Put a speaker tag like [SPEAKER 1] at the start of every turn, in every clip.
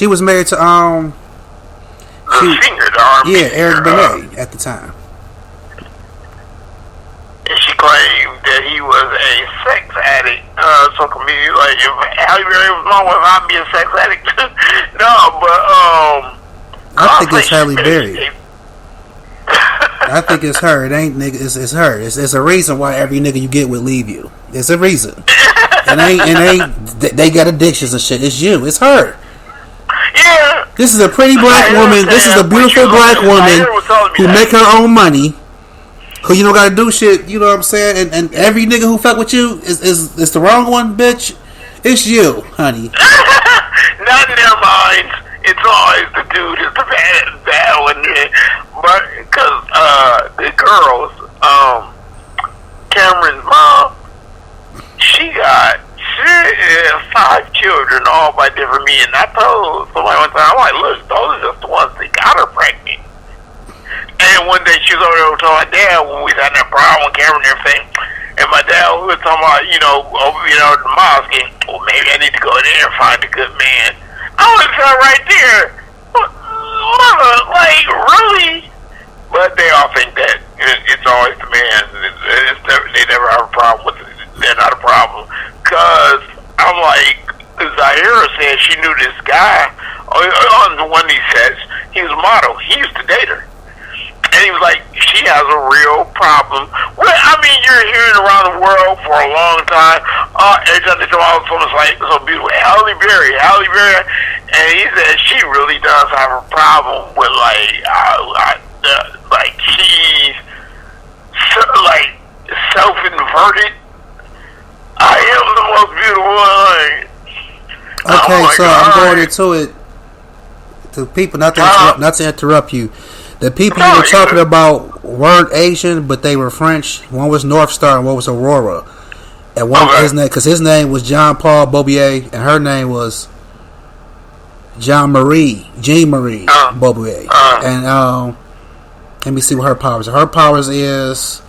[SPEAKER 1] She was married to
[SPEAKER 2] the singer, the R&B
[SPEAKER 1] yeah, Eric Benet at the time.
[SPEAKER 2] And she claimed that he was a sex addict. So community, like, if Halle Berry was wrong with not be a sex addict. No, but
[SPEAKER 1] I think it's Halle Berry. I think it's her. It ain't nigga. It's her. It's a reason why every nigga you get would leave you. It's a reason. It ain't. They got addictions and shit. It's you. It's her.
[SPEAKER 2] Yeah.
[SPEAKER 1] This is a pretty black woman. This is a beautiful black woman who make her own money. Who you don't gotta do shit. You know what I'm saying? And every nigga who fuck with you is the wrong one, bitch. It's you, honey.
[SPEAKER 2] Not in their minds. It's always the dude is the bad one. But because the girls, Cameron's mom, she got 5 children, all by different men. I told somebody one time, I'm like, look, those are just the ones that got her pregnant. And one day she was over there with my dad when we was having that problem with Cameron and everything. And my dad was talking about, over the mosque. And, well, maybe I need to go in there and find a good man. I was right there. Mother, like, really? But they all think that it's always the man. They never have a problem with it. They're not a problem. Because I'm like, Zahira said she knew this guy on one of these sets. He was a model. He used to date her. And he was like, she has a real problem. Well, I mean, you're hearing around the world for a long time. Every time they come out, someone's like, so beautiful. Halle Berry. And he said she really does have a problem with, like, she's, like, self-inverted. I am the most beautiful one.
[SPEAKER 1] Okay, so
[SPEAKER 2] God.
[SPEAKER 1] I'm going into it. To people, not to interrupt you. The people you were talking about weren't Asian, but they were French. One was North Star and one was Aurora. And one his name, because his name was Jean Paul Beaubier, and her name was Jean Marie Beaubier. And let me see what her powers are. Her powers is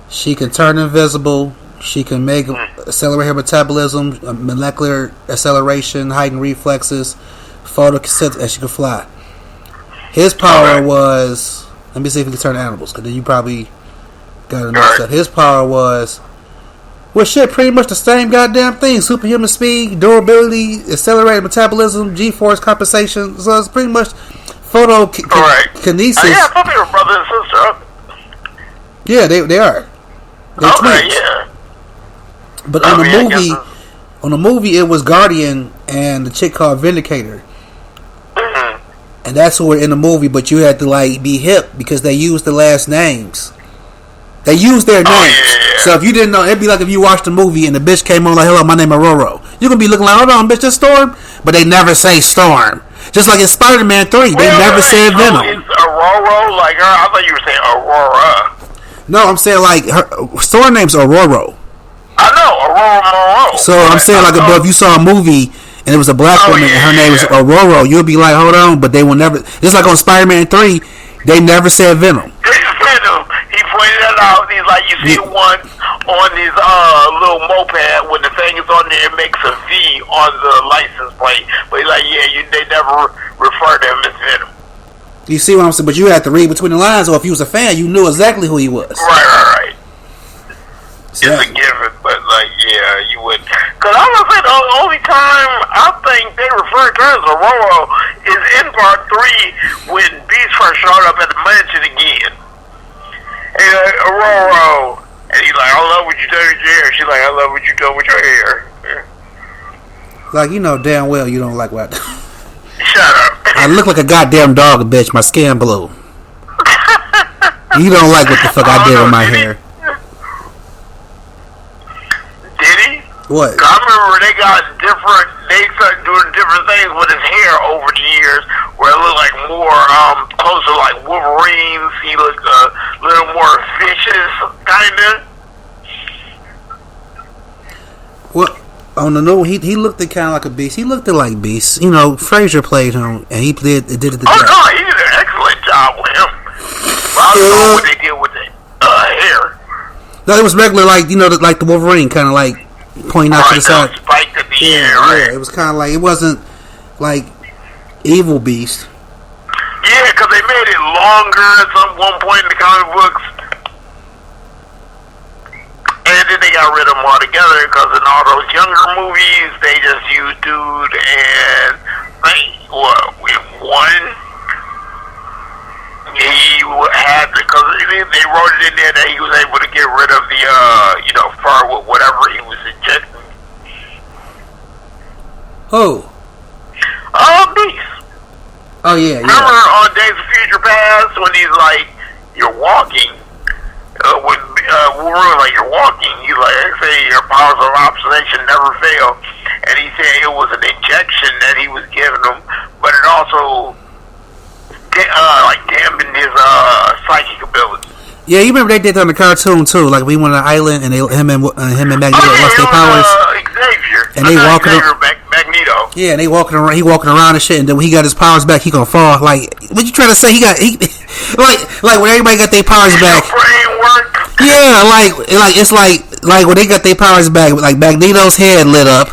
[SPEAKER 1] she can turn invisible. She can accelerate her metabolism, molecular acceleration, heighten reflexes, photosynthesis, and she can fly. His power was, let me see if he can turn animals, because then you probably got enough stuff. His power was, well, shit, pretty much the same goddamn thing. Superhuman speed, durability, accelerated metabolism, G-force compensation. So it's pretty much photokinesis.
[SPEAKER 2] Yeah, I thought they were brother and sister.
[SPEAKER 1] Yeah, they are. They're twins.
[SPEAKER 2] Yeah.
[SPEAKER 1] But on the movie, it was Guardian and the chick called Vindicator. And that's who were in the movie, but you had to like be hip because they used the last names. They used their names.
[SPEAKER 2] Yeah.
[SPEAKER 1] So if you didn't know, it'd be like if you watched the movie and the bitch came on like, hello, my name is Roro. You're going to be looking like, hold on, bitch, that's Storm? But they never say Storm. Just like in Spider-Man 3, they never said Venom.
[SPEAKER 2] Is Aurora like her? I thought you were saying Aurora.
[SPEAKER 1] No, I'm saying like, her Storm name's Aurora.
[SPEAKER 2] I know, Aurora Monroe.
[SPEAKER 1] So I'm saying like, if you saw a movie and it was a black woman and her name was Aurora, you'll be like, hold on, but they will never. Just like on Spider-Man 3, they never said Venom.
[SPEAKER 2] Venom. He pointed that out. He's like, you see the one on his little moped when the thing is on there, it makes a V on the license plate. But he's like, they never refer to him as Venom.
[SPEAKER 1] You see what I'm saying? But you had to read between the lines, or if you was a fan, you knew exactly who he was.
[SPEAKER 2] Right.
[SPEAKER 1] So
[SPEAKER 2] it's a given, but like, yeah, you wouldn't. Because I was saying the only time I think they refer to her as Aurora is in part 3 when Beast first showed up at the mansion again. And he's like, Aurora. And he's like, I love what you do with your hair. She's like, I love what you do with your hair.
[SPEAKER 1] Like, you know damn well you don't like what I do.
[SPEAKER 2] Shut up.
[SPEAKER 1] I look like a goddamn dog, bitch. My skin blue. You don't like what the fuck I did with my hair.
[SPEAKER 2] Did he?
[SPEAKER 1] What?
[SPEAKER 2] I remember they started doing different things with his hair over the years where it looked like more closer like Wolverine's. He looked a little more vicious, kind of.
[SPEAKER 1] Well, on the new, he looked kind of like a beast. He looked like Beast. You know, Frazier played him, and he did the job.
[SPEAKER 2] No, he did an excellent job with him. But I don't know what they did with the hair.
[SPEAKER 1] No, it was regular, like, you know, like the Wolverine, kind of like pointing out to the side.
[SPEAKER 2] Spiked at the end, right?
[SPEAKER 1] Yeah, it was kind of like, it wasn't like Evil Beast.
[SPEAKER 2] Yeah, because they made it longer at some one point in the comic books. And then they got rid of them altogether because in all those younger movies, they just used dude and, with one, he had, because they wrote it in there that he was able to get rid of the, fur with whatever he was injecting.
[SPEAKER 1] Oh.
[SPEAKER 2] Beast.
[SPEAKER 1] Oh, yeah.
[SPEAKER 2] Remember on Days of Future Past when he's like, you're walking, when Wolverine like, you're walking, he's like, say your powers of observation never fail. And he said it was an injection that he was giving him, but it also dampened his psychic ability.
[SPEAKER 1] Yeah, you remember they did that on the cartoon too. Like we went on an island and him and Magneto lost their powers.
[SPEAKER 2] Xavier.
[SPEAKER 1] And they walking around.
[SPEAKER 2] Magneto.
[SPEAKER 1] Yeah, and he walking around and shit. And then when he got his powers back, he gonna fall. Like, what you trying to say? Like when everybody got their powers back. Yeah, it's like when they got their powers back. Like Magneto's head lit up,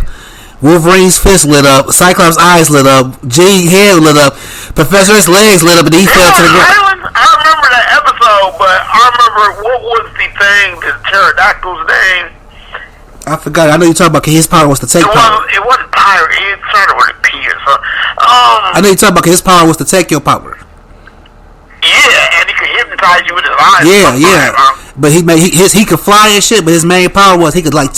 [SPEAKER 1] Wolverine's fist lit up, Cyclops' eyes lit up, G head lit up, Professor's legs lit up, and he fell to the ground.
[SPEAKER 2] I remember that episode, but I remember what was the thing, the pterodactyl's name.
[SPEAKER 1] I forgot. I know you talking about his power was to take power.
[SPEAKER 2] It wasn't pirate. It started with a P or something.
[SPEAKER 1] I know you talking about his power was to take your power.
[SPEAKER 2] Yeah, and he could hypnotize you with his eyes.
[SPEAKER 1] Yeah. But he could fly and shit. But his main power was he could like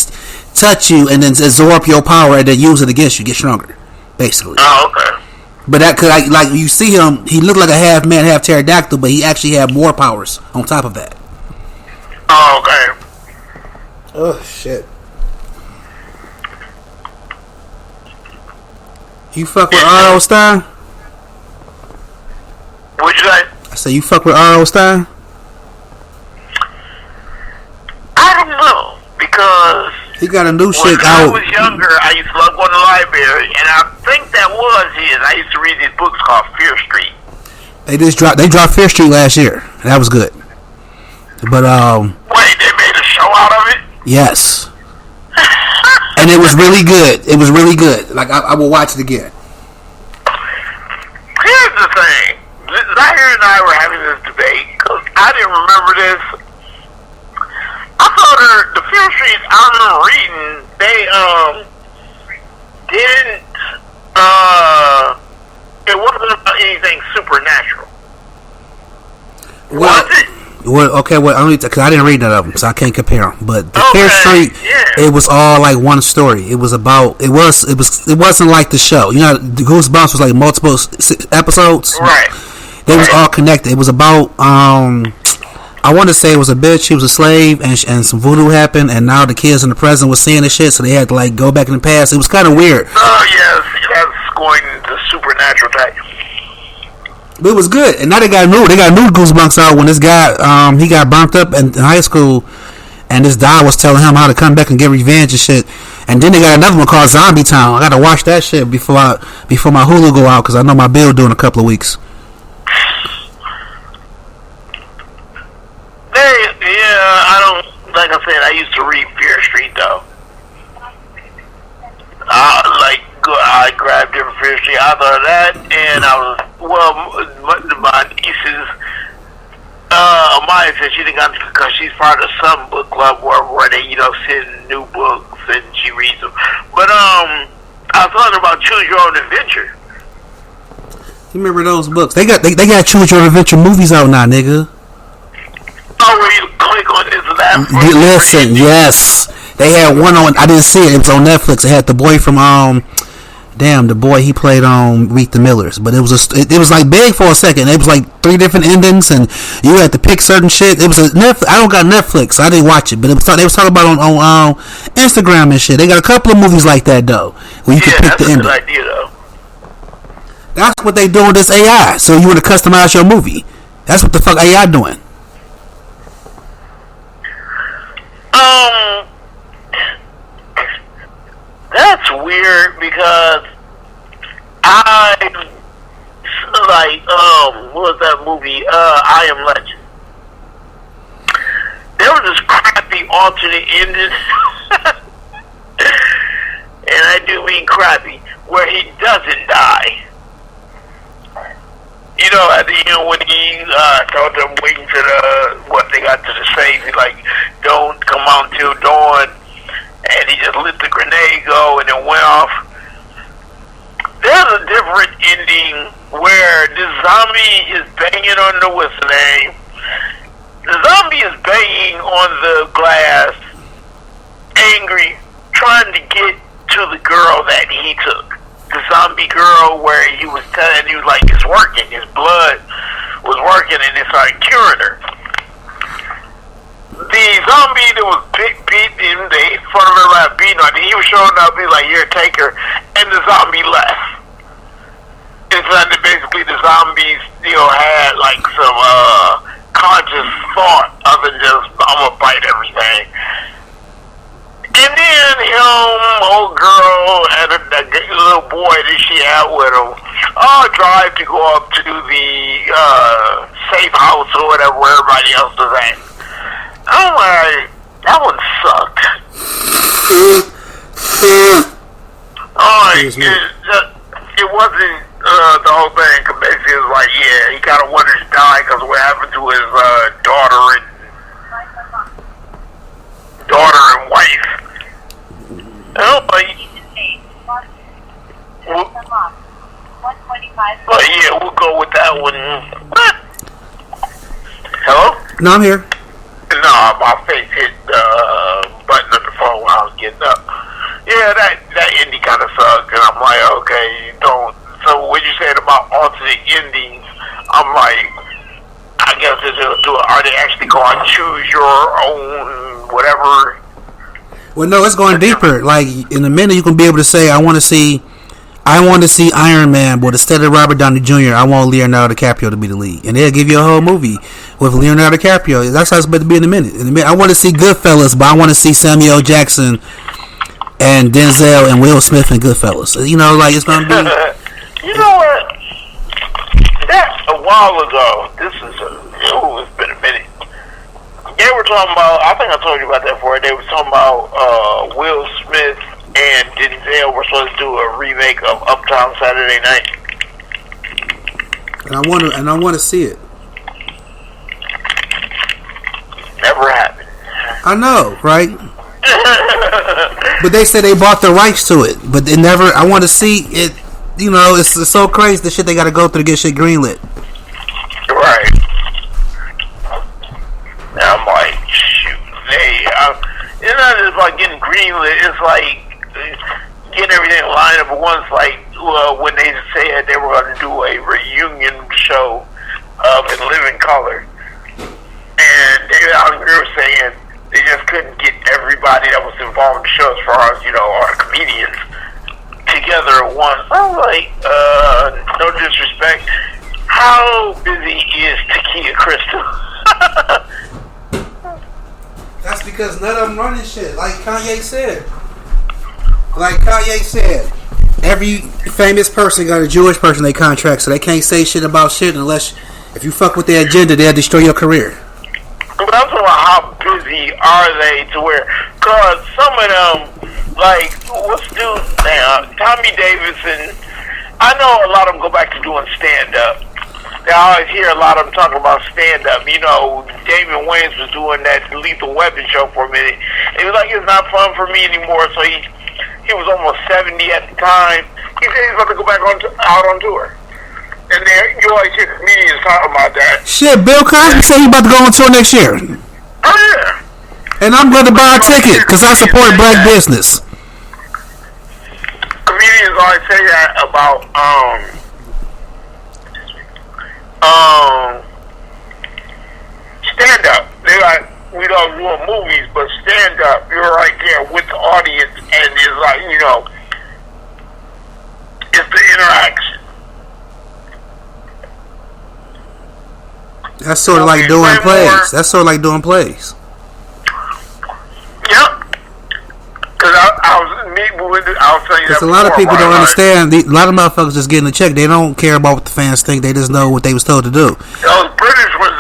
[SPEAKER 1] touch you and then absorb your power and then use it against you, get stronger, basically.
[SPEAKER 2] Oh, okay.
[SPEAKER 1] But that could like you see him, he looked like a half man, half pterodactyl, but he actually had more powers on top of that.
[SPEAKER 2] Oh, okay.
[SPEAKER 1] Oh shit. You fuck with R.O. Stein?
[SPEAKER 2] What'd you say?
[SPEAKER 1] I said you fuck with R.O. Stein?
[SPEAKER 2] I don't know, because
[SPEAKER 1] he got a new shit
[SPEAKER 2] When I
[SPEAKER 1] out.
[SPEAKER 2] was younger, I used to love going to the library, and I think that was his. I used to read these books called Fear Street.
[SPEAKER 1] They dropped Fear Street last year. That was good. But
[SPEAKER 2] wait, they made a show out of it?
[SPEAKER 1] Yes. And it was really good. It was really good. Like I will watch it again.
[SPEAKER 2] Here's the thing. Zahir and I were having this debate because I didn't remember this. I thought the Fear Street I remember reading, they didn't it wasn't about anything supernatural.
[SPEAKER 1] Well,
[SPEAKER 2] was it?
[SPEAKER 1] Well, okay, well, because I didn't read none of them, so I can't compare them. But the Fear Street,
[SPEAKER 2] yeah.
[SPEAKER 1] It was all like one story. It was about it wasn't like the show. You know, the Goosebumps was like multiple episodes.
[SPEAKER 2] Right.
[SPEAKER 1] They was all connected. It was about I want to say it was a bitch. She was a slave, and some voodoo happened, and now the kids in the present was seeing this shit, so they had to like go back in the past. It was kind of weird.
[SPEAKER 2] Oh yes, that's going into supernatural type.
[SPEAKER 1] But it was good, and now they got new Goosebumps out when this guy he got burnt up in high school, and this guy was telling him how to come back and get revenge and shit. And then they got another one called Zombie Town. I gotta watch that shit before my Hulu go out because I know my bill due in a couple of weeks.
[SPEAKER 2] I don't, like I said, I used to read Fear Street though. I grabbed different Fear Street. I thought of that, and I was, my nieces, Maya said she didn't got because she's part of some book club where they, send new books and she reads them. But I was talking about Choose Your Own Adventure.
[SPEAKER 1] You remember those books? They got Choose Your Own Adventure movies out now, nigga.
[SPEAKER 2] Oh, where you click on this and that?
[SPEAKER 1] Listen, yes. They had one on, I didn't see it. It was on Netflix. It had the boy from, the boy he played on Meet the Millers. But it was like big for a second. It was like 3 different endings, and you had to pick certain shit. It was a Netflix. I don't got Netflix, so I didn't watch it. But they was talking about on Instagram and shit. They got a couple of movies like that though, where you can pick the ending.
[SPEAKER 2] That's a good idea though.
[SPEAKER 1] That's what they doing with this AI. So you want to customize your movie? That's what the fuck AI doing.
[SPEAKER 2] That's weird because what was that movie? I Am Legend. There was this crappy alternate ending, and I do mean crappy, where he doesn't die. You know, at the end when he told them waiting to they got to the safe, he's like, don't come out till dawn, and he just let the grenade go and it went off. There's a different ending where the zombie is banging on the whistle name. The zombie is banging on the glass, angry, trying to get to the girl that he took. The zombie girl where he was like, it's working. His blood was working and it started curing her. The zombie that was beating him, they front of him beating on him, he was showing up, he's like, here, take her. And the zombie left. It's like basically the zombies, had like some conscious thought other than just, I'm gonna bite everything. And then old girl, and the little boy that she had with him, drive to go up to the safe house or whatever where everybody else was at. I'm like, that one sucked. It wasn't the whole thing. Cause basically, it was like, yeah, he kind of wanted to die because of what happened to his daughter and wife. But yeah, we'll go with that one. Hello?
[SPEAKER 1] No, I'm here.
[SPEAKER 2] No, my face hit the button on the phone when I was getting up. Yeah, that ending kind of sucked, and I'm like, okay, don't. So what you said about alternate endings, I'm like, I guess are they actually going to choose your own whatever?
[SPEAKER 1] Well, no, it's going deeper. Like in a minute, you can be able to say, I want to see Iron Man, but instead of Robert Downey Jr., I want Leonardo DiCaprio to be the lead, and they'll give you a whole movie with Leonardo DiCaprio. That's how it's supposed to be in a minute. I want to see Goodfellas, but I want to see Samuel L. Jackson and Denzel and Will Smith in Goodfellas. Like it's gonna be.
[SPEAKER 2] You know what? That a while ago. It's been a minute. They were talking about. I think I told you about that before. They were talking about Will Smith and Denzel were supposed to do a remake of Uptown Saturday Night.
[SPEAKER 1] And I want to see it.
[SPEAKER 2] Never happened.
[SPEAKER 1] I know, right? But they say they bought the rights to it, but they never. I want to see it. It's so crazy the shit they got to go through to get shit greenlit.
[SPEAKER 2] Right. And I'm like, shoot, it's not just about getting greenlit. It's like getting everything lined up at once. Like when they said they were going to do a reunion show of In Living Color, and they were saying they just couldn't get everybody that was involved in the show, as far as all the comedians, together at once. I'm like, no disrespect, how busy is Takia Crystal?
[SPEAKER 1] That's because none of them running shit. Like Kanye said, every famous person got a Jewish person they contract, so they can't say shit about shit unless if you fuck with their agenda, they'll destroy your career.
[SPEAKER 2] But I'm talking about how busy are they to where, cause some of them, like, what's dude now, Tommy Davidson, I know a lot of them go back to doing stand-up. I always hear a lot of them talking about stand-up. Damon Wayans was doing that Lethal Weapon show for a minute. It was like, it's not fun for me anymore, so he was almost 70 at the time. He said he's about to go back out on tour. And you always hear comedians talking about that.
[SPEAKER 1] Shit, Bill Cosby said he's about to go on tour next year.
[SPEAKER 2] Oh, yeah.
[SPEAKER 1] And I'm going to buy a ticket because I support black business.
[SPEAKER 2] Comedians always say that about stand up. They like, we don't do movies, but stand up, you're right there with the audience, and it's like, it's the interaction.
[SPEAKER 1] That's sort of like doing plays. That's sort of like doing plays.
[SPEAKER 2] Yep. Because I was telling you that.
[SPEAKER 1] Because a lot of people don't understand. A lot of motherfuckers just getting a check. They don't care about what the fans think. They just know what they was told to do.
[SPEAKER 2] Those British was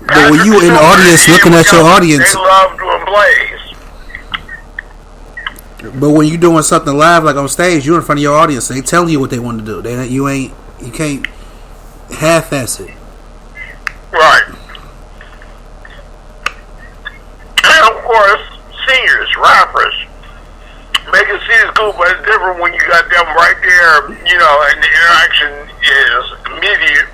[SPEAKER 1] but when you in the audience looking at your audience,
[SPEAKER 2] they love doing plays.
[SPEAKER 1] But when you're doing something live, like on stage, you're in front of your audience. They telling you what they want to do. You can't half-ass it.
[SPEAKER 2] Right. And of course, singers, rappers, make it seem cool, but it's different when you got them right there, you know, and the interaction is immediate.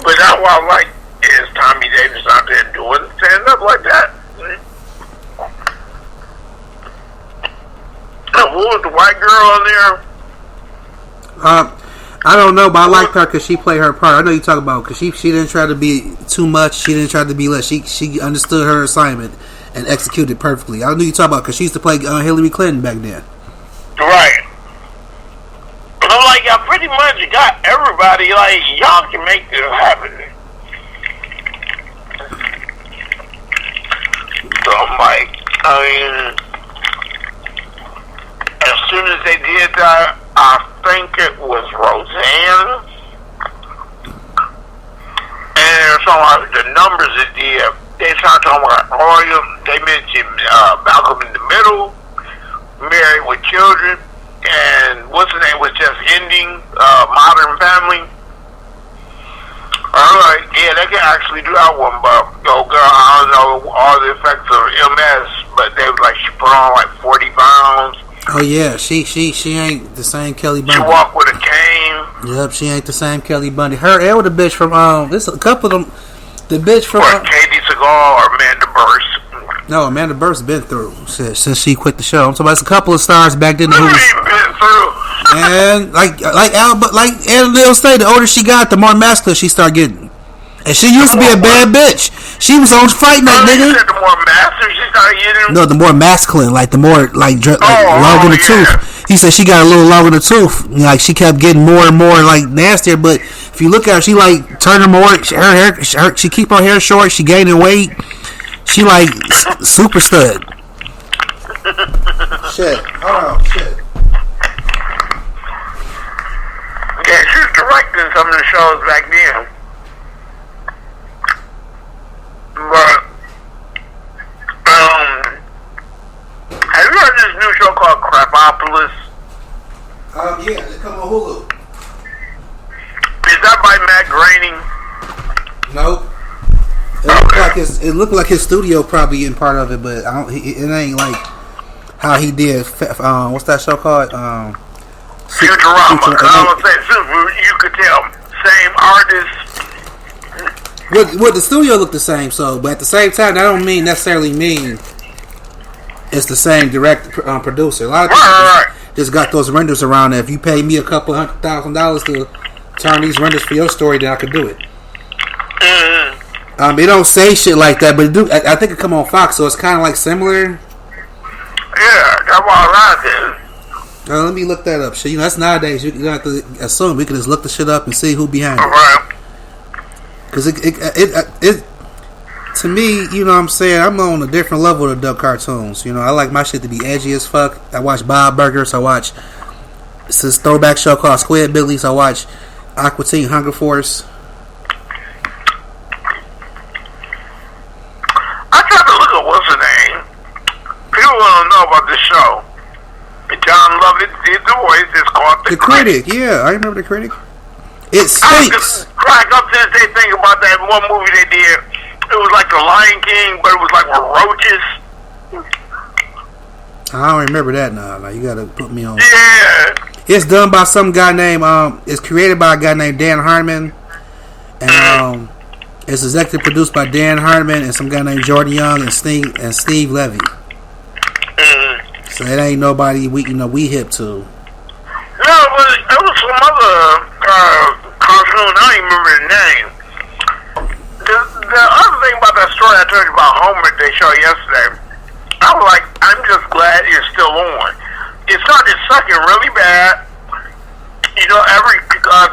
[SPEAKER 2] But that's what I like is Tommy Davis out there doing stand-up like that. And who was the white girl on there?
[SPEAKER 1] I don't know, but I liked her because she played her part. I know you talk about because she didn't try to be too much. She didn't try to be less. She understood her assignment and executed perfectly. I know you talk about because she used to play Hillary Clinton back then.
[SPEAKER 2] Right. I'm like, I pretty much got everybody. Like, y'all can make this happen. So I'm like, I mean, as soon as they did that, I think it was Roseanne. And so the numbers it did, they started talking about oil. They mentioned Malcolm in the Middle, Married with Children, and what's the name was just ending, Modern Family. Alright, yeah, they can actually do that one, but oh girl, I don't know all the effects of MS, but they was like she put on like 40 pounds.
[SPEAKER 1] Oh yeah, she ain't the same Kelly Bundy.
[SPEAKER 2] She walked with a cane.
[SPEAKER 1] Yep, she ain't the same Kelly Bundy. Her and the bitch from this a couple of them. The bitch from
[SPEAKER 2] or Katie Seagal or Amanda Burst.
[SPEAKER 1] No, Amanda Burst been through since she quit the show. I'm talking about a couple of stars back then.
[SPEAKER 2] Who ain't been through?
[SPEAKER 1] And like Anna Neal said, the older she got, the more masculine she started getting. And she used to be a bad bitch. She was on Fight Night, nigga.
[SPEAKER 2] The more masculine she started getting?
[SPEAKER 1] No, the more masculine, like the more long in the tooth. He said she got a little long in the tooth. Like she kept getting more and more like nastier. But if you look at her, she like turning more. Her hair, she keep her hair short. She gaining weight. She like super stud. Shit. Hold on. Shit.
[SPEAKER 2] Yeah, she was directing some of the shows back then. But, have you heard this new show called Crapopolis?
[SPEAKER 1] Yeah, they come on Hulu.
[SPEAKER 2] Is that by Matt Groening?
[SPEAKER 1] Nope. It looked like his studio probably in part of it, but it ain't like how he did. What's that show called?
[SPEAKER 2] Futurama. I don't say super. You could tell same artist.
[SPEAKER 1] Well, the studio looked the same. So, but at the same time, that don't necessarily mean it's the same direct producer. A lot of people just got those renders around there. If you pay me a couple $100,000 to turn these renders for your story, then I could do it. They don't say shit like that, but I think it come on Fox, so it's kind of like similar.
[SPEAKER 2] Yeah, that's what I like it.
[SPEAKER 1] Let me look that up. Shit, that's nowadays. You don't have to assume. We can just look the shit up and see who behind it.
[SPEAKER 2] Right.
[SPEAKER 1] Because it to me, you know what I'm saying, I'm on a different level of duck cartoons. You know, I like my shit to be edgy as fuck. I watch Bob Burgers. I watch this throwback show called Squidbillies. I watch Aqua Teen Hunger Force.
[SPEAKER 2] I tried to look at what's her name. People don't know about this show. John Lovett did the voice. It's called The
[SPEAKER 1] Critic. Yeah, I remember The Critic. It stinks.
[SPEAKER 2] I crack up since they think about that one movie they did. It was like The Lion King, but it was like with roaches.
[SPEAKER 1] I don't remember that now. You gotta put me on.
[SPEAKER 2] Yeah.
[SPEAKER 1] It's done by some guy named it's created by a guy named Dan Harmon, and it's executive produced by Dan Harmon and some guy named Jordan Young and Steve Levy. So it ain't nobody we hip to.
[SPEAKER 2] No, but it was some other cartoon. I don't even remember the name. The other thing about that story I told you about Homer they showed yesterday, I was like, I'm just glad it's still on. It started sucking really bad. You know, every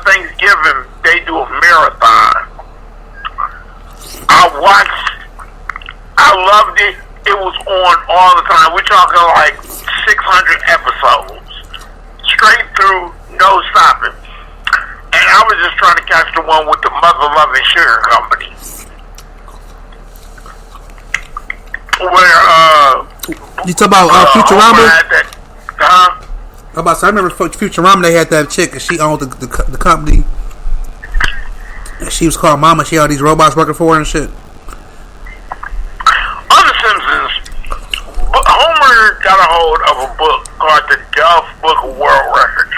[SPEAKER 2] Thanksgiving they do a marathon. I loved it. It was on all the time. We're talking like 600 episodes. Straight through, no stopping. And I was just trying to catch the one with the Mother Loving Sugar Company. Where
[SPEAKER 1] You talk about Futurama?
[SPEAKER 2] Huh?
[SPEAKER 1] I remember Futurama. They had that chick, and she owned the company. And she was called Mama. She had all these robots working for her and shit.
[SPEAKER 2] On The Simpsons, Homer got a hold of a book called the Duff Book of World Records.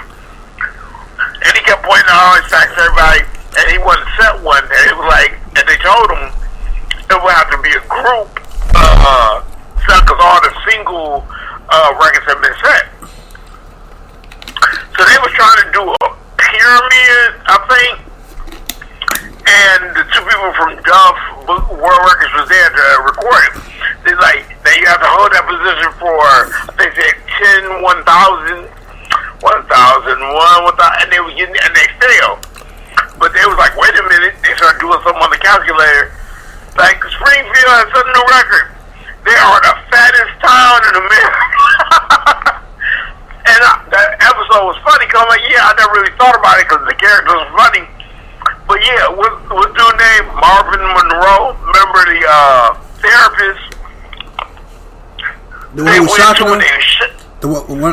[SPEAKER 2] And he kept pointing out all his facts to everybody, and he wasn't set one. And it was like, and they told him it would have to be a group, because all the single records had been set. So they was trying to do a pyramid, I think, and the two people from Duff Book of World Records was there to record it. They're like, you have to hold that position for, I think they said 10, 1,000, 1,000, 1,000, and they were getting, and they failed. But they was like, wait a minute, they started doing something on the calculator. Like, Springfield has set a new record. They are the fattest town in America. And that episode was funny, because I'm like, yeah, I never really thought about it, because the characters was funny. But yeah, what's dude named Marvin Monroe? Remember the therapist?
[SPEAKER 1] The one who was shocking them?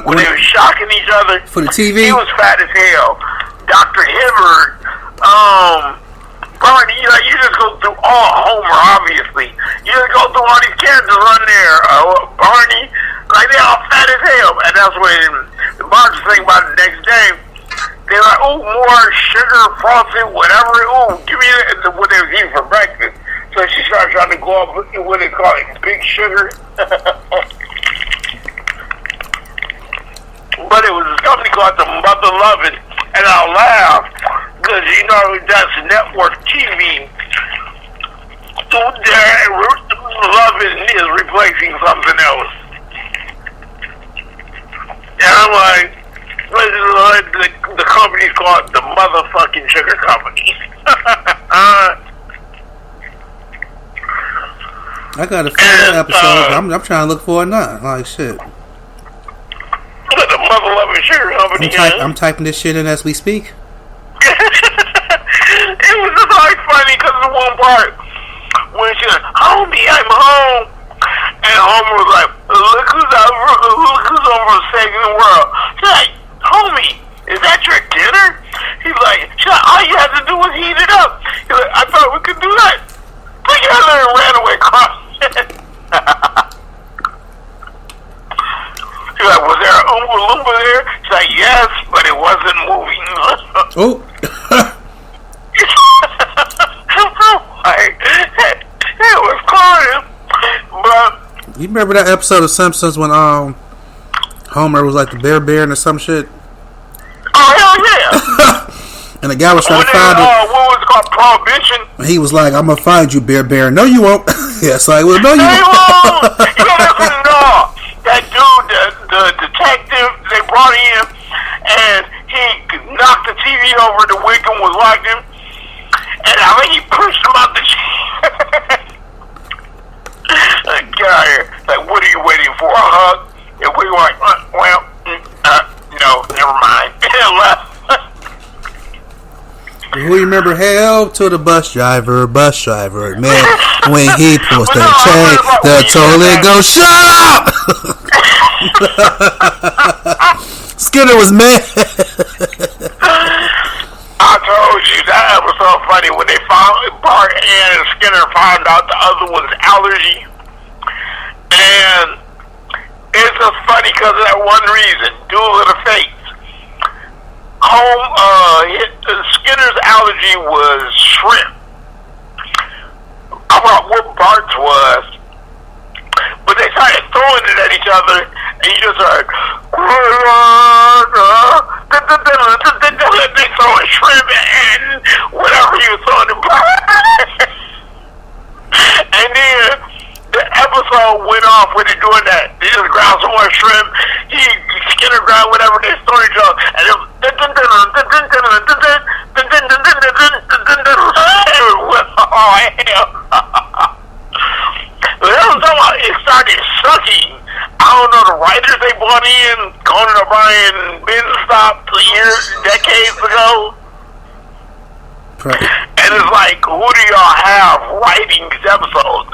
[SPEAKER 2] When they were shocking each other.
[SPEAKER 1] For the TV?
[SPEAKER 2] He was fat as hell. Dr. Hibbert, Barney, you just go through all Homer, obviously. You just go through all these characters on there. Barney, like they're all fat as hell. And that's when the box thing about the next day, they're like, ooh, more sugar, frosting, whatever. Ooh, give me what they was eating for breakfast. So she started trying to go up with what they call it, big sugar. But it was a company called the Mother Lovin', and I'll laugh because that's network TV. Lovin' is replacing something else, and I'm like, the company's called the Motherfucking Sugar Company.
[SPEAKER 1] I got a few episodes. I'm trying to look for it now. Like shit.
[SPEAKER 2] The Mother Loving Sugar Company.
[SPEAKER 1] I'm typing this shit in as we speak.
[SPEAKER 2] It was just like funny because of one part when she was like, "Homie, I'm home," and Homer was like, "Look who's over saving the world." She's like, "Homie, is that your dinner?" He's like, "All you had to do was heat it up." He's like, "I thought we could do that together," and ran away crying. She's like, "Was there an Oompa Loompa there?" She's like, "Yes, but it wasn't moving."
[SPEAKER 1] Oh.
[SPEAKER 2] It was crying. But
[SPEAKER 1] you remember that episode of Simpsons when Homer was like the bear or some shit?
[SPEAKER 2] Oh, hell yeah.
[SPEAKER 1] And the guy was trying to find it.
[SPEAKER 2] What was it called? Prohibition.
[SPEAKER 1] He was like, "I'm gonna find you, bear." No, you won't. Yes, I will. No, you won't.
[SPEAKER 2] You know, that dude, the detective they brought in, and he knocked the TV over. The Wickham was like him, and I think he pushed him out the chair. Like, get out here! Like, what are you waiting for? A hug? And we were like, no, never mind.
[SPEAKER 1] Who remember Hell to the bus driver, man, when he pulls that chain, the toilet goes, "Shut up!" Skinner was mad.
[SPEAKER 2] I told you that was so funny when they found Bart and Skinner found out the other one's allergy, and it's just funny because of that one reason, duel of the fates. Skinner's allergy was shrimp. I forgot what Bart's was, but they started throwing it at each other, and you just heard, they throwing shrimp and whatever he was throwing to Bart. And then the episode went off when they're doing that. They just ground some more shrimp. Skinner ground whatever they throw each other, and it was oh hell. It started sucking. I don't know, the writers they brought in, Conan O'Brien, Ben stopped decades ago.
[SPEAKER 1] Right.
[SPEAKER 2] And it's like, who do y'all have writing these episodes?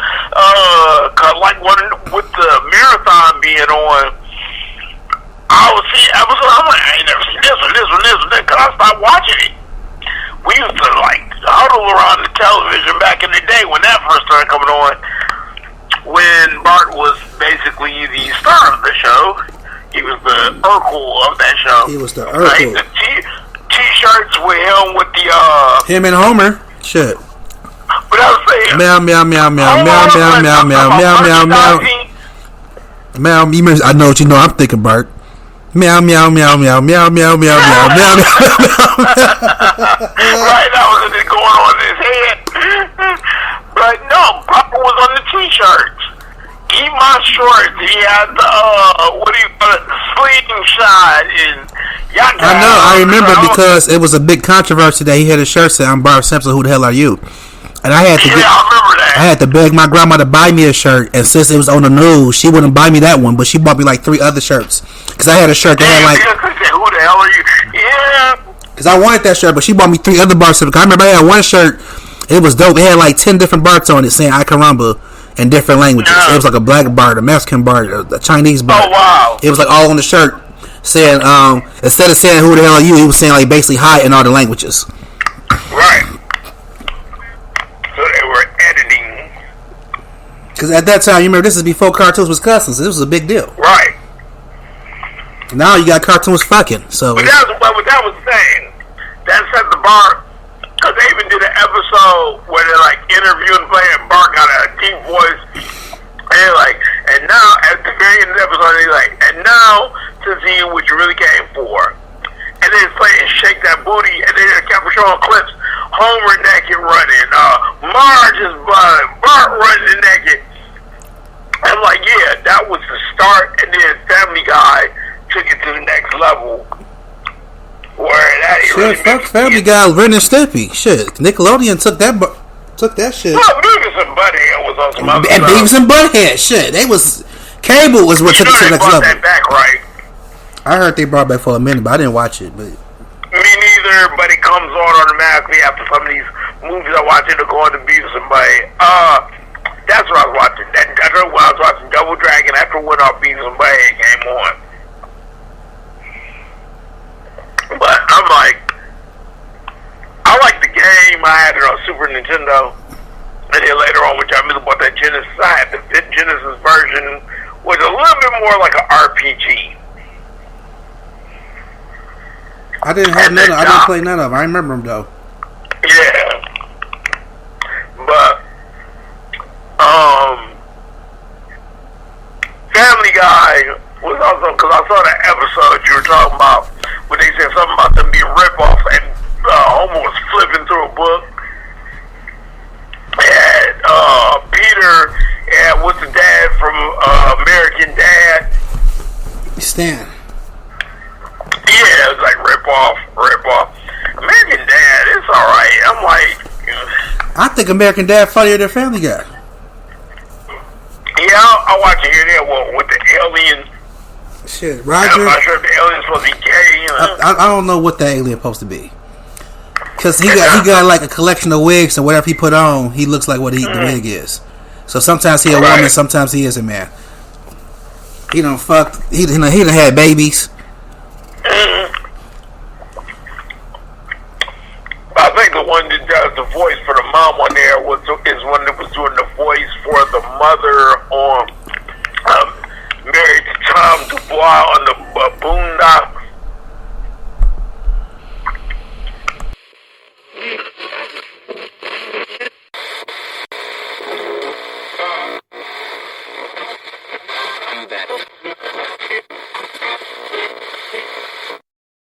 [SPEAKER 2] Cause like with the marathon being on, I would see episodes. I'm like, I ain't never seen this one. Cause I stopped watching it. We used to like huddle around the television back in the day when that first started coming on. When Bart was basically the star of the show, he was the Urkel of that show.
[SPEAKER 1] He was the Urkel.
[SPEAKER 2] Like, the T-shirts with him with the
[SPEAKER 1] him and Homer. Shit.
[SPEAKER 2] But I was saying,
[SPEAKER 1] meow meow meow meow meow meow meow meow meow meow meow. Meow. I know what you know. I'm thinking, Bart. Meow meow meow meow meow meow meow meow meow meow.
[SPEAKER 2] Right, that was going on in his head. But no, Papa was on the T-shirts. Keep my shorts. He had the what do you call it, the slingshot and yaka.
[SPEAKER 1] I know. I remember because it was a big controversy that he had a shirt saying, "I'm Bart Simpson. Who the hell are you?" And I had to
[SPEAKER 2] I remember that.
[SPEAKER 1] I had to beg my grandma to buy me a shirt, and since it was on the news, she wouldn't buy me that one, but she bought me like 3 other shirts because I had a shirt that had like.
[SPEAKER 2] Who the hell are you? Yeah.
[SPEAKER 1] Because I wanted that shirt, but she bought me 3 other Bart Simpsons. I remember I had one shirt. It was dope. It had like 10 different Barts on it saying "I Caramba" in different languages. It was like a black Bart, a Mexican Bart, a Chinese Bart.
[SPEAKER 2] Oh wow!
[SPEAKER 1] It was like all on the shirt saying instead of saying "Who the hell are you," he was saying like basically "Hi" in all the languages.
[SPEAKER 2] Right. So they were editing.
[SPEAKER 1] Because at that time, you remember, this is before cartoons was cussing, so this was a big deal.
[SPEAKER 2] Right.
[SPEAKER 1] Now you got cartoons fucking. So.
[SPEAKER 2] But that was saying. That set the bar. Because they even did an episode where they're like interviewing playing. Bart got a deep voice. And they're like, and now at the very end of the episode, they're like, and now to see what you really came for. And then it's playing Shake That Booty, and then it kept showing clips. Homer naked running, Marge is buzzing, Bart running naked. I'm like, yeah, that was the start, and then Family Guy took it to the next level. Where that
[SPEAKER 1] shit,
[SPEAKER 2] really
[SPEAKER 1] fuck Family Guy, Ren and Stimpy. Shit, Nickelodeon took that shit.
[SPEAKER 2] Well, Beavis and Butthead was on some other
[SPEAKER 1] and
[SPEAKER 2] stuff.
[SPEAKER 1] Beavis and Butthead, shit, they was cable was what took it to the next level.
[SPEAKER 2] That back right.
[SPEAKER 1] I heard they brought back for a minute, but I didn't watch it. But
[SPEAKER 2] me neither. But it comes on automatically after some of these movies I watch. It'll go on to Beavis and Butthead. That's what I was watching. That's when I was watching Double Dragon. After it went off, Beavis and Butthead came on. But I'm like, I like the game. I had it on Super Nintendo. And then later on, which I really bought that Genesis. I had the Genesis version, was a little bit more like an RPG.
[SPEAKER 1] I didn't have none. I didn't play none of them. I remember them though.
[SPEAKER 2] Yeah, but Family Guy was also, because I saw that episode you were talking about when they said something about them being rip-offs, and Homer was flipping through a book. And Peter, and what's the dad from American Dad?
[SPEAKER 1] Stan.
[SPEAKER 2] Yeah, it was like rip off. American Dad, it's alright. I'm like,
[SPEAKER 1] I think American Dad funnier than Family Guy.
[SPEAKER 2] Yeah, I watch it here and there with the alien.
[SPEAKER 1] Shit, Roger.
[SPEAKER 2] I'm not sure if the alien's supposed to be gay. You know?
[SPEAKER 1] I don't know what the alien supposed to be. Cause he got like a collection of wigs, and whatever he put on, he looks like what the wig is. So sometimes he a woman, sometimes he is a man. He done fucked. He done had babies.
[SPEAKER 2] I think the one that does the voice for the mom on there is one that was doing the voice for the mother on Married to Tom Dubois on the Boondock.